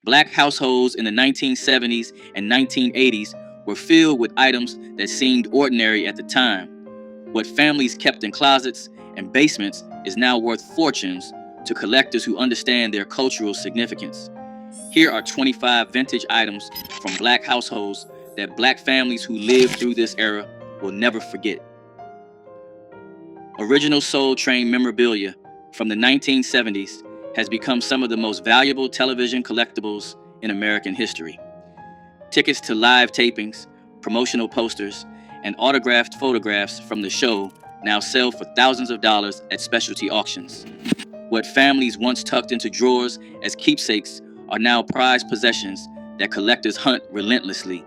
Black households in the 1970s and 1980s were filled with items that seemed ordinary at the time. What families kept in closets and basements is now worth fortunes to collectors who understand their cultural significance. Here are 25 vintage items from Black households that Black families who lived through this era will never forget. Original Soul Train memorabilia from the 1970s has become some of the most valuable television collectibles in American history. Tickets to live tapings, promotional posters, and autographed photographs from the show now sell for thousands of dollars at specialty auctions. What families once tucked into drawers as keepsakes are now prized possessions that collectors hunt relentlessly.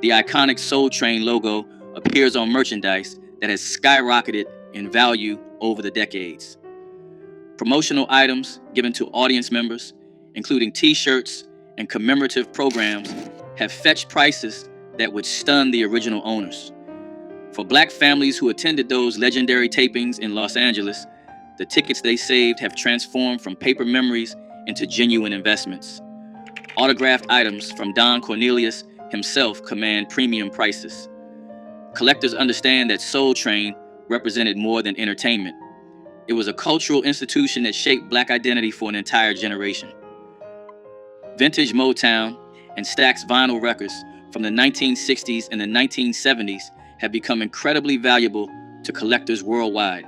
The iconic Soul Train logo appears on merchandise that has skyrocketed in value over the decades. Promotional items given to audience members, including t-shirts and commemorative programs, have fetched prices that would stun the original owners. For Black families who attended those legendary tapings in Los Angeles, the tickets they saved have transformed from paper memories into genuine investments. Autographed items from Don Cornelius himself command premium prices. Collectors understand that Soul Train represented more than entertainment. It was a cultural institution that shaped Black identity for an entire generation. Vintage Motown and Stax vinyl records from the 1960s and the 1970s have become incredibly valuable to collectors worldwide.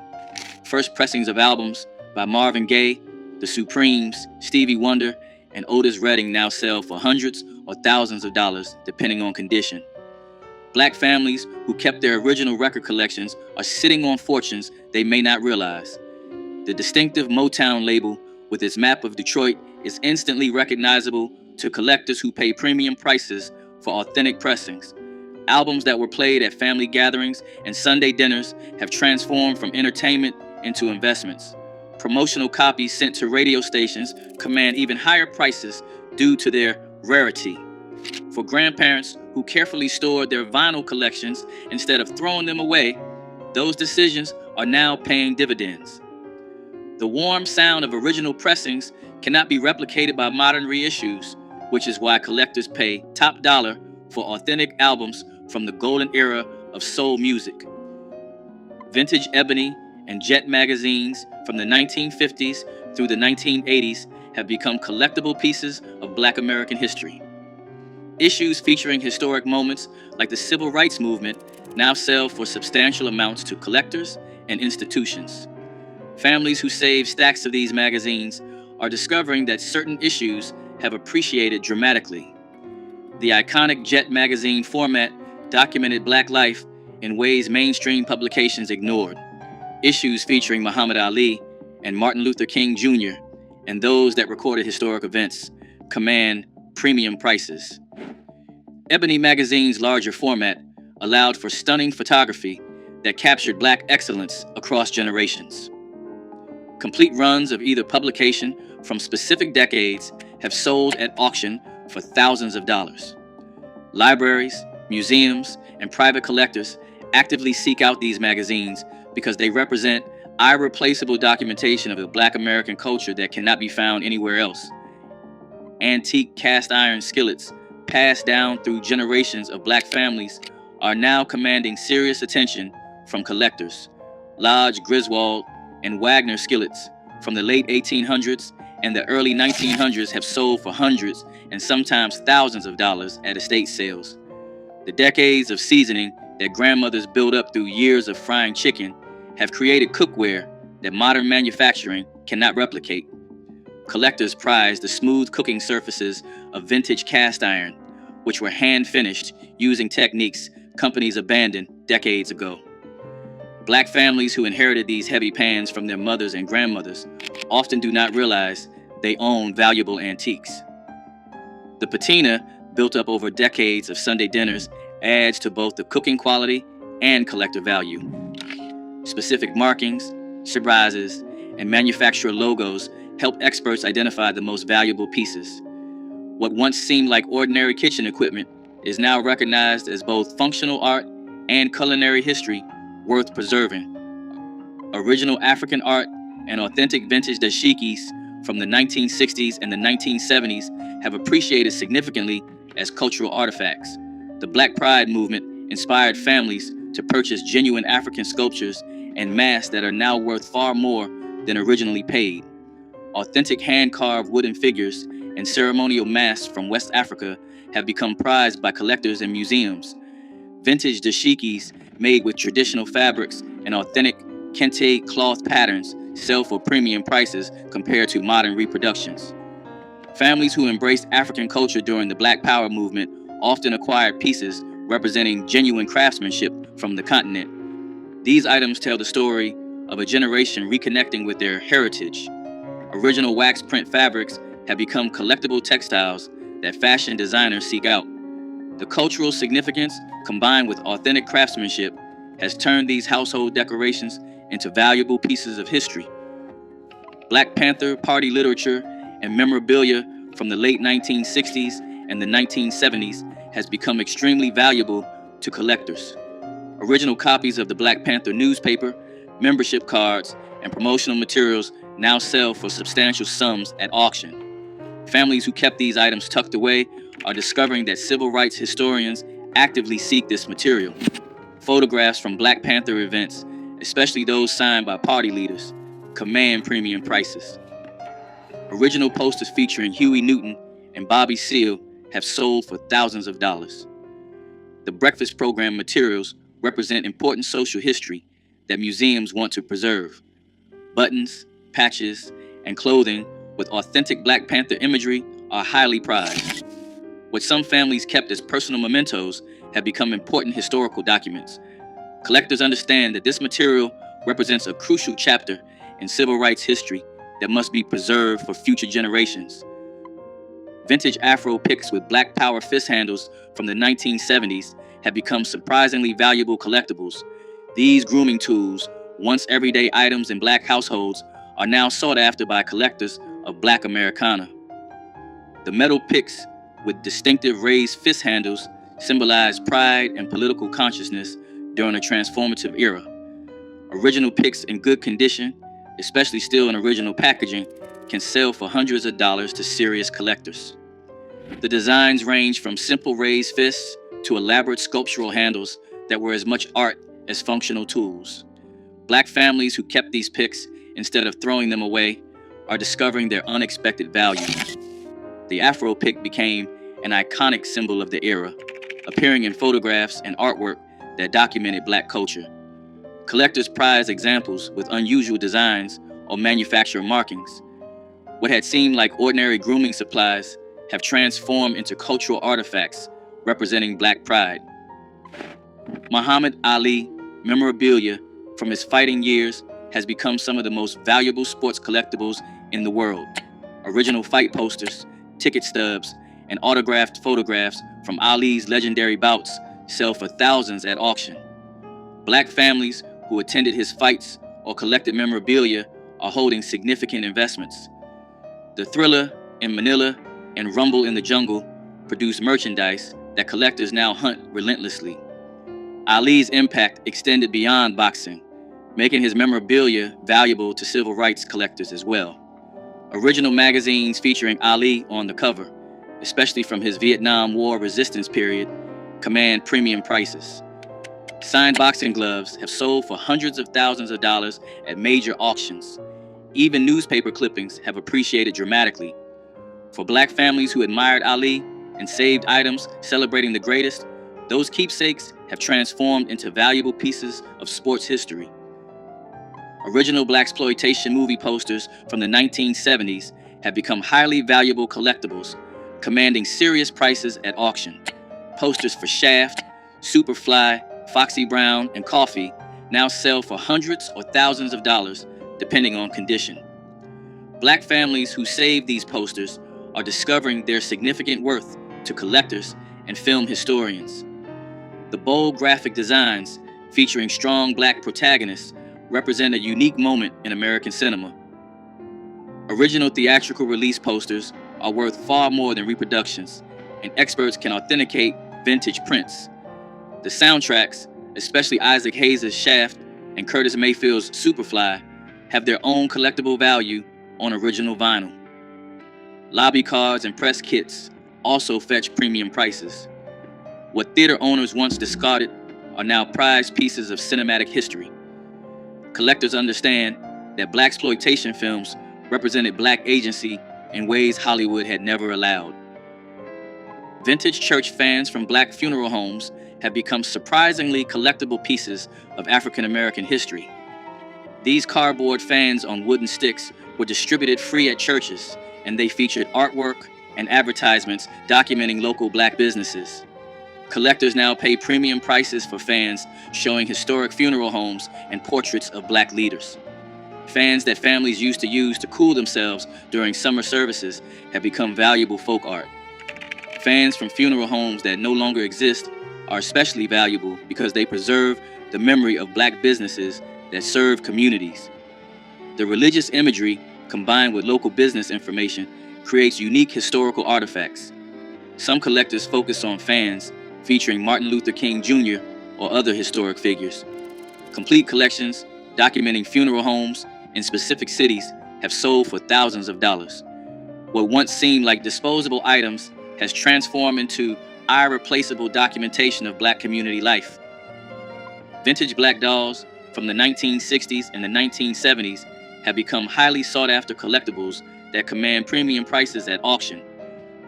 First pressings of albums by Marvin Gaye, The Supremes, Stevie Wonder, and Otis Redding now sell for hundreds or thousands of dollars, depending on condition. Black families who kept their original record collections are sitting on fortunes they may not realize. The distinctive Motown label with its map of Detroit is instantly recognizable to collectors who pay premium prices for authentic pressings. Albums that were played at family gatherings and Sunday dinners have transformed from entertainment into investments. Promotional copies sent to radio stations command even higher prices due to their rarity. For grandparents who carefully stored their vinyl collections instead of throwing them away, those decisions are now paying dividends. The warm sound of original pressings cannot be replicated by modern reissues, which is why collectors pay top dollar for authentic albums from the golden era of soul music. Vintage Ebony and Jet magazines from the 1950s through the 1980s have become collectible pieces of Black American history. Issues featuring historic moments like the Civil Rights Movement now sell for substantial amounts to collectors and institutions. Families who save stacks of these magazines are discovering that certain issues have appreciated dramatically. The iconic Jet magazine format documented Black life in ways mainstream publications ignored. Issues featuring Muhammad Ali and Martin Luther King Jr. and those that recorded historic events command premium prices. Ebony magazine's larger format allowed for stunning photography that captured Black excellence across generations. Complete runs of either publication from specific decades have sold at auction for thousands of dollars. Libraries, museums, and private collectors actively seek out these magazines because they represent irreplaceable documentation of the Black American culture that cannot be found anywhere else. Antique cast iron skillets passed down through generations of Black families are now commanding serious attention from collectors. Lodge, Griswold, and Wagner skillets from the late 1800s and the early 1900s have sold for hundreds and sometimes thousands of dollars at estate sales. The decades of seasoning that grandmothers built up through years of frying chicken have created cookware that modern manufacturing cannot replicate. Collectors prize the smooth cooking surfaces of vintage cast iron, which were hand-finished using techniques companies abandoned decades ago. Black families who inherited these heavy pans from their mothers and grandmothers often do not realize they own valuable antiques. The patina, built up over decades of Sunday dinners, adds to both the cooking quality and collector value. Specific markings, surprises, and manufacturer logos help experts identify the most valuable pieces. What once seemed like ordinary kitchen equipment is now recognized as both functional art and culinary history worth preserving. Original African art and authentic vintage dashikis from the 1960s and the 1970s have appreciated significantly as cultural artifacts. The Black Pride movement inspired families to purchase genuine African sculptures and masks that are now worth far more than originally paid. Authentic hand-carved wooden figures and ceremonial masks from West Africa have become prized by collectors and museums. Vintage dashikis made with traditional fabrics and authentic kente cloth patterns sell for premium prices compared to modern reproductions. Families who embraced African culture during the Black Power movement often acquired pieces representing genuine craftsmanship from the continent. These items tell the story of a generation reconnecting with their heritage. Original wax print fabrics have become collectible textiles that fashion designers seek out. The cultural significance, combined with authentic craftsmanship, has turned these household decorations into valuable pieces of history. Black Panther party literature and memorabilia from the late 1960s and the 1970s has become extremely valuable to collectors. Original copies of the Black Panther newspaper, membership cards, and promotional materials now sell for substantial sums at auction. Families who kept these items tucked away are discovering that civil rights historians actively seek this material. Photographs from Black Panther events, especially those signed by party leaders, command premium prices. Original posters featuring Huey Newton and Bobby Seale have sold for thousands of dollars. The breakfast program materials represent important social history that museums want to preserve. Buttons, patches, and clothing with authentic Black Panther imagery are highly prized. What some families kept as personal mementos have become important historical documents. Collectors understand that this material represents a crucial chapter in civil rights history that must be preserved for future generations. Vintage Afro picks with Black Power fist handles from the 1970s have become surprisingly valuable collectibles. These grooming tools, once everyday items in Black households, are now sought after by collectors of Black Americana. The metal picks with distinctive raised fist handles symbolize pride and political consciousness during a transformative era. Original picks in good condition, especially still in original packaging, can sell for hundreds of dollars to serious collectors. The designs range from simple raised fists to elaborate sculptural handles that were as much art as functional tools. Black families who kept these picks instead of throwing them away are discovering their unexpected value. The Afro pick became an iconic symbol of the era, appearing in photographs and artwork that documented Black culture. Collectors prize examples with unusual designs or manufacturer markings. What had seemed like ordinary grooming supplies have transformed into cultural artifacts representing Black pride. Muhammad Ali memorabilia from his fighting years has become some of the most valuable sports collectibles in the world. Original fight posters, ticket stubs, and autographed photographs from Ali's legendary bouts sell for thousands at auction. Black families who attended his fights or collected memorabilia are holding significant investments. The Thriller in Manila and Rumble in the Jungle produce merchandise that collectors now hunt relentlessly. Ali's impact extended beyond boxing, making his memorabilia valuable to civil rights collectors as well. Original magazines featuring Ali on the cover, especially from his Vietnam War resistance period, command premium prices. Signed boxing gloves have sold for hundreds of thousands of dollars at major auctions. Even newspaper clippings have appreciated dramatically. For Black families who admired Ali and saved items celebrating the greatest, those keepsakes have transformed into valuable pieces of sports history. Original Blaxploitation movie posters from the 1970s have become highly valuable collectibles, commanding serious prices at auction. Posters for Shaft, Superfly, Foxy Brown, and Coffee now sell for hundreds or thousands of dollars, depending on condition. Black families who saved these posters are discovering their significant worth to collectors and film historians. The bold graphic designs featuring strong Black protagonists represent a unique moment in American cinema. Original theatrical release posters are worth far more than reproductions, and experts can authenticate vintage prints. The soundtracks, especially Isaac Hayes' Shaft and Curtis Mayfield's Superfly, have their own collectible value on original vinyl. Lobby cards and press kits also fetch premium prices. What theater owners once discarded are now prized pieces of cinematic history. Collectors understand that blaxploitation films represented black agency in ways Hollywood had never allowed. Vintage church fans from black funeral homes have become surprisingly collectible pieces of African American history. These cardboard fans on wooden sticks were distributed free at churches, and they featured artwork and advertisements documenting local black businesses. Collectors now pay premium prices for fans showing historic funeral homes and portraits of black leaders. Fans that families used to use to cool themselves during summer services have become valuable folk art. Fans from funeral homes that no longer exist are especially valuable because they preserve the memory of black businesses that serve communities. The religious imagery, combined with local business information, creates unique historical artifacts. Some collectors focus on fans featuring Martin Luther King Jr. or other historic figures. Complete collections documenting funeral homes in specific cities have sold for thousands of dollars. What once seemed like disposable items has transformed into irreplaceable documentation of black community life. Vintage black dolls from the 1960s and the 1970s have become highly sought-after collectibles that command premium prices at auction.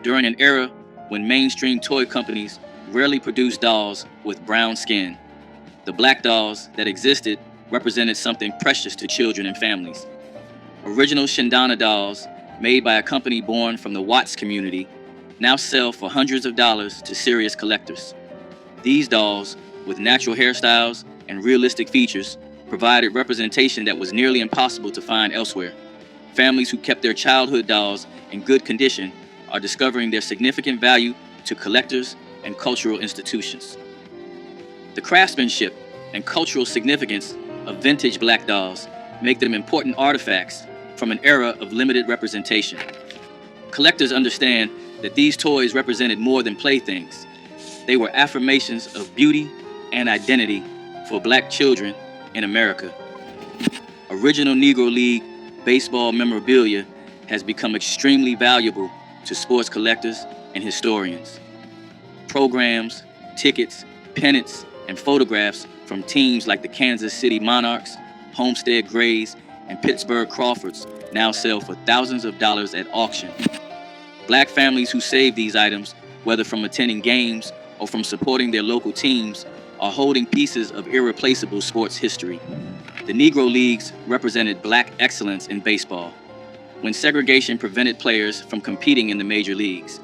During an era when mainstream toy companies rarely produced dolls with brown skin, the black dolls that existed represented something precious to children and families. Original Shindana dolls, made by a company born from the Watts community, now sell for hundreds of dollars to serious collectors. These dolls, with natural hairstyles and realistic features, provided representation that was nearly impossible to find elsewhere. Families who kept their childhood dolls in good condition are discovering their significant value to collectors and cultural institutions. The craftsmanship and cultural significance of vintage black dolls make them important artifacts from an era of limited representation. Collectors understand that these toys represented more than playthings. They were affirmations of beauty and identity for black children in America. Original Negro League baseball memorabilia has become extremely valuable to sports collectors and historians. Programs, tickets, pennants, and photographs from teams like the Kansas City Monarchs, Homestead Grays, and Pittsburgh Crawfords now sell for thousands of dollars at auction. Black families who save these items, whether from attending games or from supporting their local teams, are holding pieces of irreplaceable sports history. The Negro Leagues represented black excellence in baseball, when segregation prevented players from competing in the major leagues.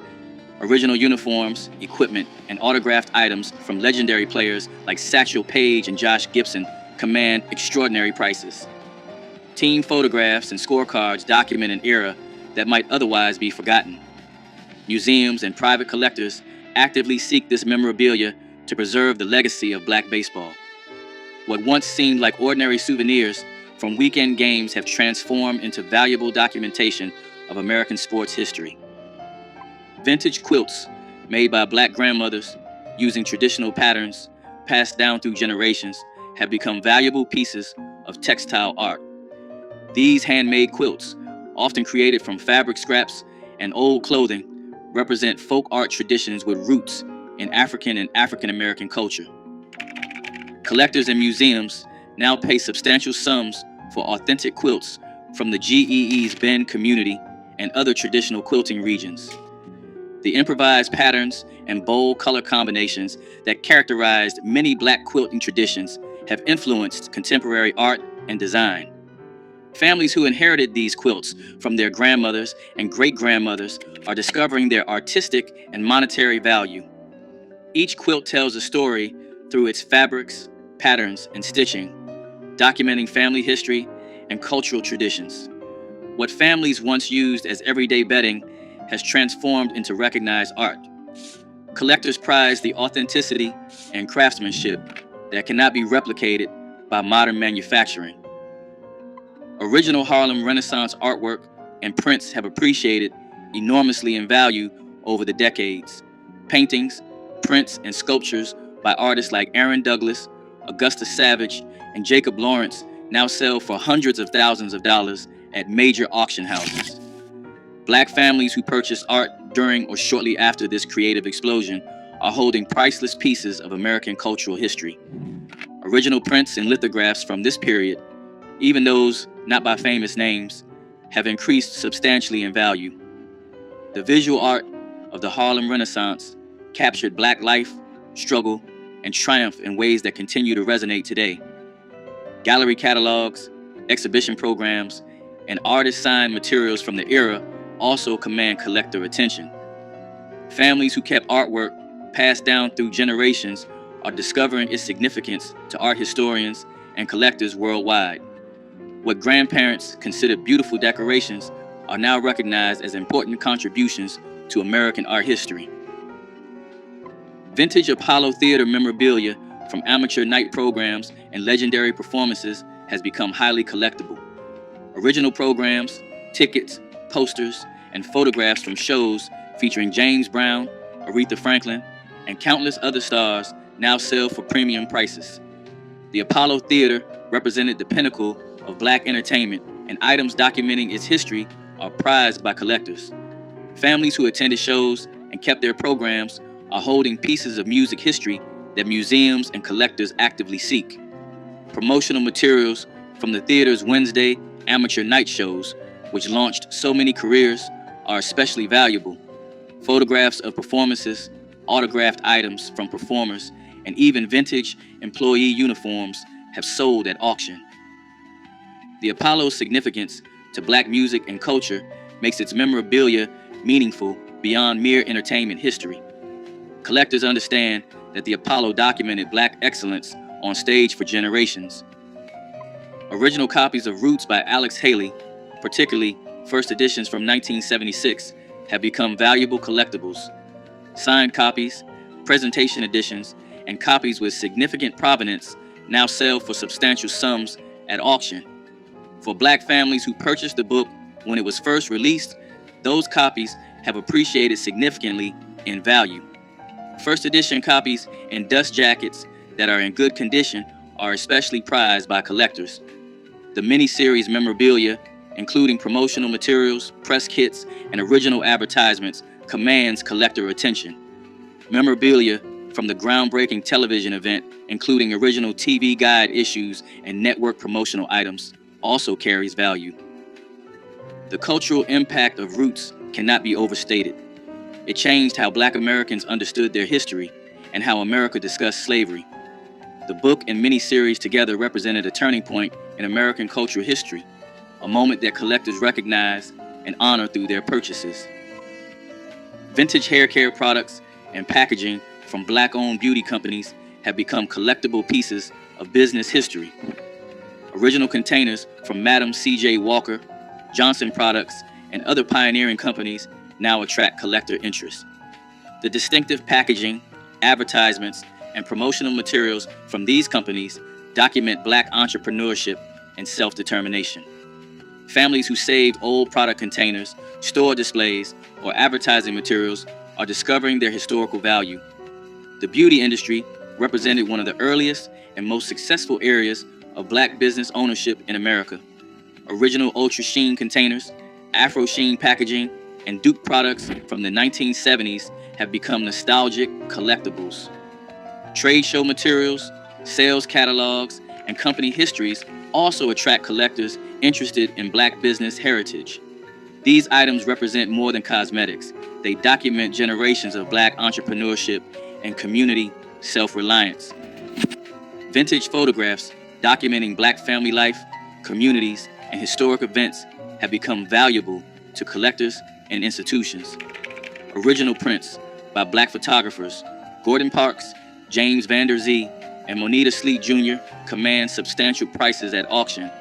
Original uniforms, equipment, and autographed items from legendary players like Satchel Paige and Josh Gibson command extraordinary prices. Team photographs and scorecards document an era that might otherwise be forgotten. Museums and private collectors actively seek this memorabilia to preserve the legacy of black baseball. What once seemed like ordinary souvenirs from weekend games have transformed into valuable documentation of American sports history. Vintage quilts made by black grandmothers using traditional patterns passed down through generations have become valuable pieces of textile art. These handmade quilts, often created from fabric scraps and old clothing, represent folk art traditions with roots in African and African American culture. Collectors and museums now pay substantial sums for authentic quilts from the GEE's Bend community and other traditional quilting regions. The improvised patterns and bold color combinations that characterized many black quilting traditions have influenced contemporary art and design. Families who inherited these quilts from their grandmothers and great-grandmothers are discovering their artistic and monetary value. Each quilt tells a story through its fabrics, patterns, and stitching, documenting family history and cultural traditions. What families once used as everyday bedding has transformed into recognized art. Collectors prize the authenticity and craftsmanship that cannot be replicated by modern manufacturing. Original Harlem Renaissance artwork and prints have appreciated enormously in value over the decades. Paintings, prints, and sculptures by artists like Aaron Douglas, Augusta Savage, and Jacob Lawrence now sell for hundreds of thousands of dollars at major auction houses. Black families who purchased art during or shortly after this creative explosion are holding priceless pieces of American cultural history. Original prints and lithographs from this period, even those not by famous names, have increased substantially in value. The visual art of the Harlem Renaissance captured Black life, struggle, and triumph in ways that continue to resonate today. Gallery catalogs, exhibition programs, and artist-signed materials from the era also command collector attention. Families who kept artwork passed down through generations are discovering its significance to art historians and collectors worldwide. What grandparents considered beautiful decorations are now recognized as important contributions to American art history. Vintage Apollo Theater memorabilia from amateur night programs and legendary performances has become highly collectible. Original programs, tickets, posters, and photographs from shows featuring James Brown, Aretha Franklin, and countless other stars now sell for premium prices. The Apollo Theater represented the pinnacle of Black entertainment, and items documenting its history are prized by collectors. Families who attended shows and kept their programs are holding pieces of music history that museums and collectors actively seek. Promotional materials from the theater's Wednesday amateur night shows, which launched so many careers, are especially valuable. Photographs of performances, autographed items from performers, and even vintage employee uniforms have sold at auction. The Apollo's significance to Black music and culture makes its memorabilia meaningful beyond mere entertainment history. Collectors understand that the Apollo documented Black excellence on stage for generations. Original copies of Roots by Alex Haley, particularly first editions from 1976, have become valuable collectibles. Signed copies, presentation editions, and copies with significant provenance now sell for substantial sums at auction. For Black families who purchased the book when it was first released, those copies have appreciated significantly in value. First edition copies in dust jackets that are in good condition are especially prized by collectors. The mini-series memorabilia, including promotional materials, press kits, and original advertisements, commands collector attention. Memorabilia from the groundbreaking television event, including original TV guide issues and network promotional items, also carries value. The cultural impact of Roots cannot be overstated. It changed how Black Americans understood their history and how America discussed slavery. The book and miniseries together represented a turning point in American cultural history, a moment that collectors recognize and honor through their purchases. Vintage hair care products and packaging from Black-owned beauty companies have become collectible pieces of business history. Original containers from Madam C.J. Walker, Johnson Products, and other pioneering companies now attract collector interest. The distinctive packaging, advertisements, and promotional materials from these companies document Black entrepreneurship and self-determination. Families who saved old product containers, store displays, or advertising materials are discovering their historical value. The beauty industry represented one of the earliest and most successful areas of Black business ownership in America. Original Ultra Sheen containers, Afro Sheen packaging, and Duke products from the 1970s have become nostalgic collectibles. Trade show materials, sales catalogs, and company histories also attract collectors interested in Black business heritage. These items represent more than cosmetics. They document generations of Black entrepreneurship and community self-reliance. Vintage photographs documenting Black family life, communities, and historic events have become valuable to collectors and institutions. Original prints by Black photographers Gordon Parks, James Vander Zee, and Moneta Sleet Jr. command substantial prices at auction.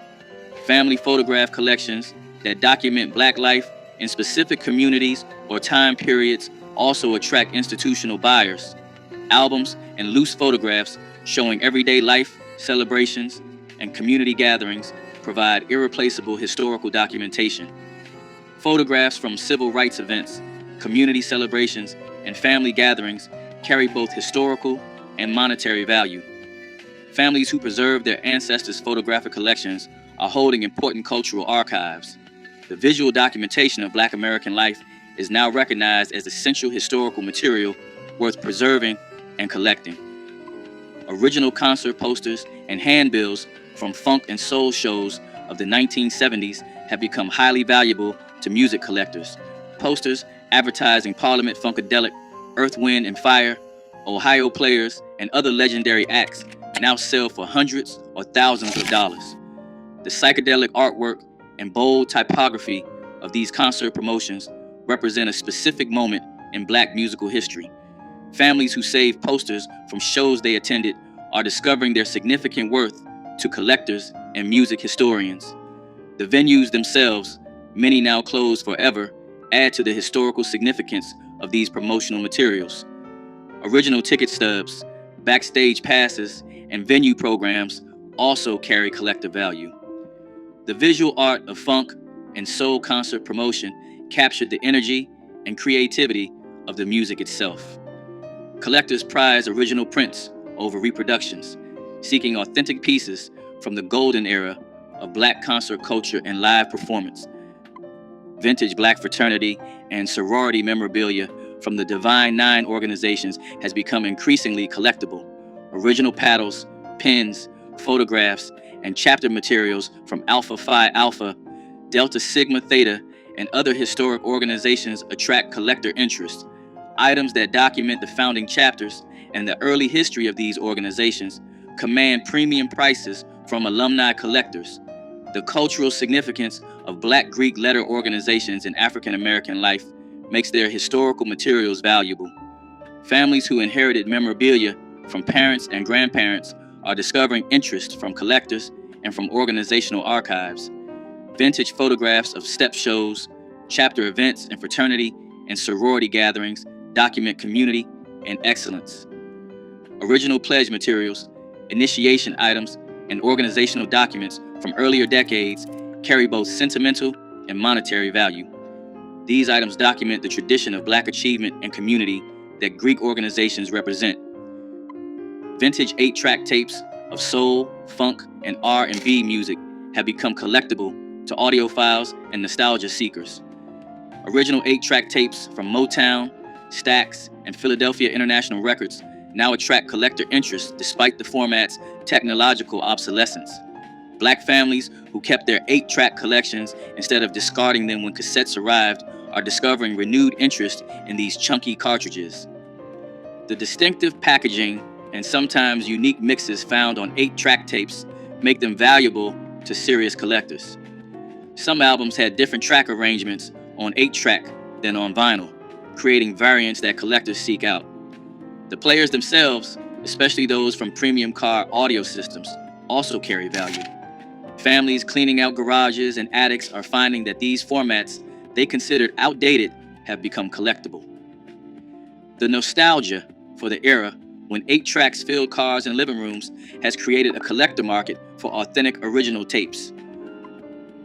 Family photograph collections that document Black life in specific communities or time periods also attract institutional buyers. Albums and loose photographs showing everyday life, celebrations, and community gatherings provide irreplaceable historical documentation. Photographs from civil rights events, community celebrations, and family gatherings carry both historical and monetary value. Families who preserve their ancestors' photographic collections are holding important cultural archives. The visual documentation of Black American life is now recognized as essential historical material worth preserving and collecting. Original concert posters and handbills from funk and soul shows of the 1970s have become highly valuable to music collectors. Posters advertising Parliament Funkadelic, Earth, Wind and Fire, Ohio Players, and other legendary acts now sell for hundreds or thousands of dollars. The psychedelic artwork and bold typography of these concert promotions represent a specific moment in Black musical history. Families who saved posters from shows they attended are discovering their significant worth to collectors and music historians. The venues themselves, many now closed forever, add to the historical significance of these promotional materials. Original ticket stubs, backstage passes, and venue programs also carry collective value. The visual art of funk and soul concert promotion captured the energy and creativity of the music itself. Collectors prize original prints over reproductions, seeking authentic pieces from the golden era of Black concert culture and live performance. Vintage Black fraternity and sorority memorabilia from the Divine Nine organizations has become increasingly collectible. Original paddles, pins, photographs, and chapter materials from Alpha Phi Alpha, Delta Sigma Theta, and other historic organizations attract collector interest. Items that document the founding chapters and the early history of these organizations command premium prices from alumni collectors. The cultural significance of Black Greek letter organizations in African American life makes their historical materials valuable. Families who inherited memorabilia from parents and grandparents are discovering interest from collectors and from organizational archives. Vintage photographs of step shows, chapter events, and fraternity and sorority gatherings document community and excellence. Original pledge materials, initiation items, and organizational documents from earlier decades carry both sentimental and monetary value. These items document the tradition of Black achievement and community that Greek organizations represent. Vintage 8-track tapes of soul, funk, and R&B music have become collectible to audiophiles and nostalgia seekers. Original 8-track tapes from Motown, Stax, and Philadelphia International Records now attract collector interest despite the format's technological obsolescence. Black families who kept their 8-track collections instead of discarding them when cassettes arrived are discovering renewed interest in these chunky cartridges. The distinctive packaging and sometimes unique mixes found on 8-track tapes make them valuable to serious collectors. Some albums had different track arrangements on 8-track than on vinyl, creating variants that collectors seek out. The players themselves, especially those from premium car audio systems, also carry value. Families cleaning out garages and attics are finding that these formats they considered outdated have become collectible. The nostalgia for the era when 8-tracks filled cars and living rooms has created a collector market for authentic original tapes.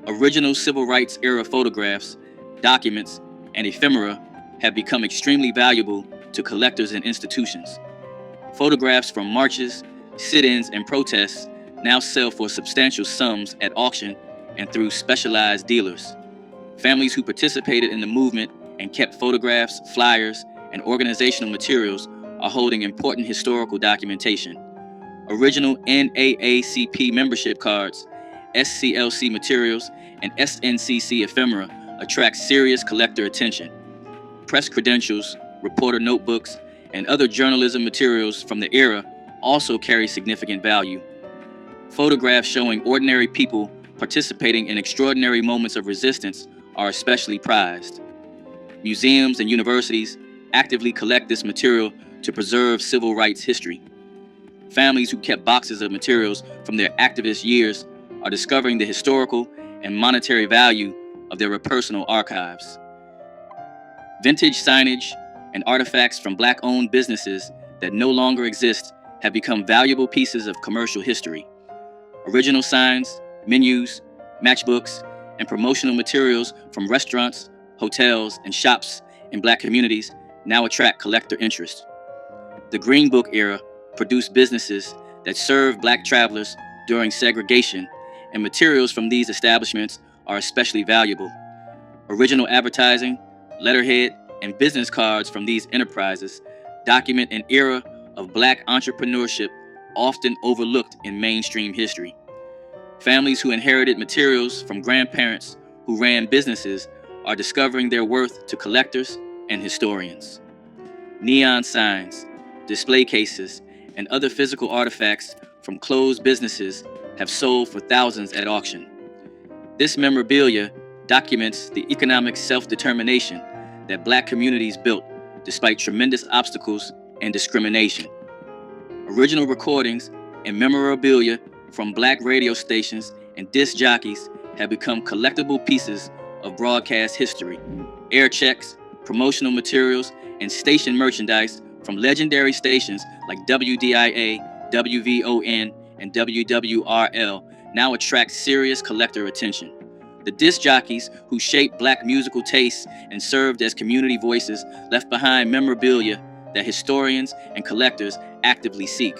Original civil rights era photographs, documents, and ephemera have become extremely valuable to collectors and institutions. Photographs from marches, sit-ins, and protests now sell for substantial sums at auction and through specialized dealers. Families who participated in the movement and kept photographs, flyers, and organizational materials are holding important historical documentation. Original NAACP membership cards, SCLC materials, and SNCC ephemera attract serious collector attention. Press credentials, reporter notebooks, and other journalism materials from the era also carry significant value. Photographs showing ordinary people participating in extraordinary moments of resistance are especially prized. Museums and universities actively collect this material to preserve civil rights history. Families who kept boxes of materials from their activist years are discovering the historical and monetary value of their personal archives. Vintage signage and artifacts from Black-owned businesses that no longer exist have become valuable pieces of commercial history. Original signs, menus, matchbooks, and promotional materials from restaurants, hotels, and shops in Black communities now attract collector interest. The Green Book era produced businesses that served Black travelers during segregation and materials from these establishments are especially valuable. Original advertising, letterhead, and business cards from these enterprises document an era of Black entrepreneurship often overlooked in mainstream history. Families who inherited materials from grandparents who ran businesses are discovering their worth to collectors and historians. Neon signs, display cases, and other physical artifacts from closed businesses have sold for thousands at auction. This memorabilia documents the economic self-determination that Black communities built despite tremendous obstacles and discrimination. Original recordings and memorabilia from Black radio stations and disc jockeys have become collectible pieces of broadcast history. Air checks, promotional materials, and station merchandise from legendary stations like WDIA, WVON, and WWRL now attract serious collector attention. The disc jockeys who shaped Black musical tastes and served as community voices left behind memorabilia that historians and collectors actively seek.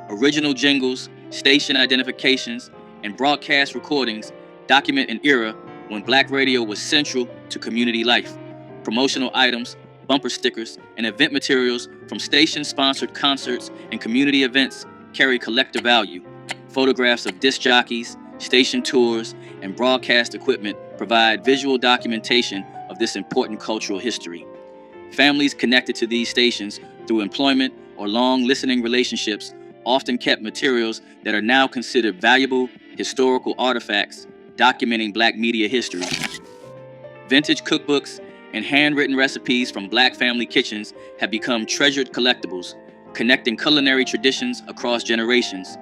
Original jingles, station identifications, and broadcast recordings document an era when Black radio was central to community life. Promotional items, bumper stickers, and event materials from station-sponsored concerts and community events carry collector value. Photographs of disc jockeys, station tours, and broadcast equipment provide visual documentation of this important cultural history. Families connected to these stations through employment or long listening relationships often kept materials that are now considered valuable historical artifacts documenting Black media history. Vintage cookbooks and handwritten recipes from Black family kitchens have become treasured collectibles, connecting culinary traditions across generations.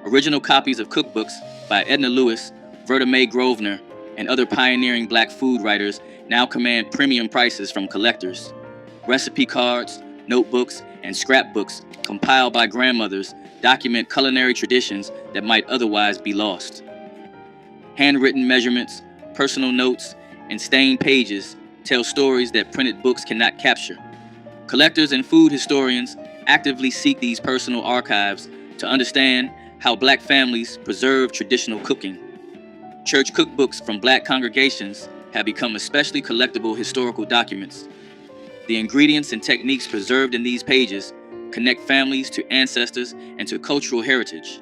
Original copies of cookbooks by Edna Lewis, Verta Mae Grosvenor, and other pioneering Black food writers now command premium prices from collectors. Recipe cards, notebooks, and scrapbooks compiled by grandmothers document culinary traditions that might otherwise be lost. Handwritten measurements, personal notes, and stained pages tell stories that printed books cannot capture. Collectors and food historians actively seek these personal archives to understand how Black families preserve traditional cooking. Church cookbooks from Black congregations have become especially collectible historical documents. The ingredients and techniques preserved in these pages connect families to ancestors and to cultural heritage.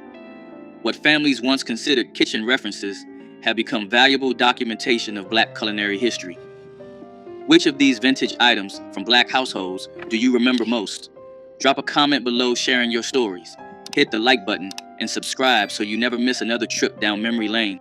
What families once considered kitchen references have become valuable documentation of Black culinary history. Which of these vintage items from Black households do you remember most? Drop a comment below sharing your stories. Hit the like button and subscribe so you never miss another trip down memory lane.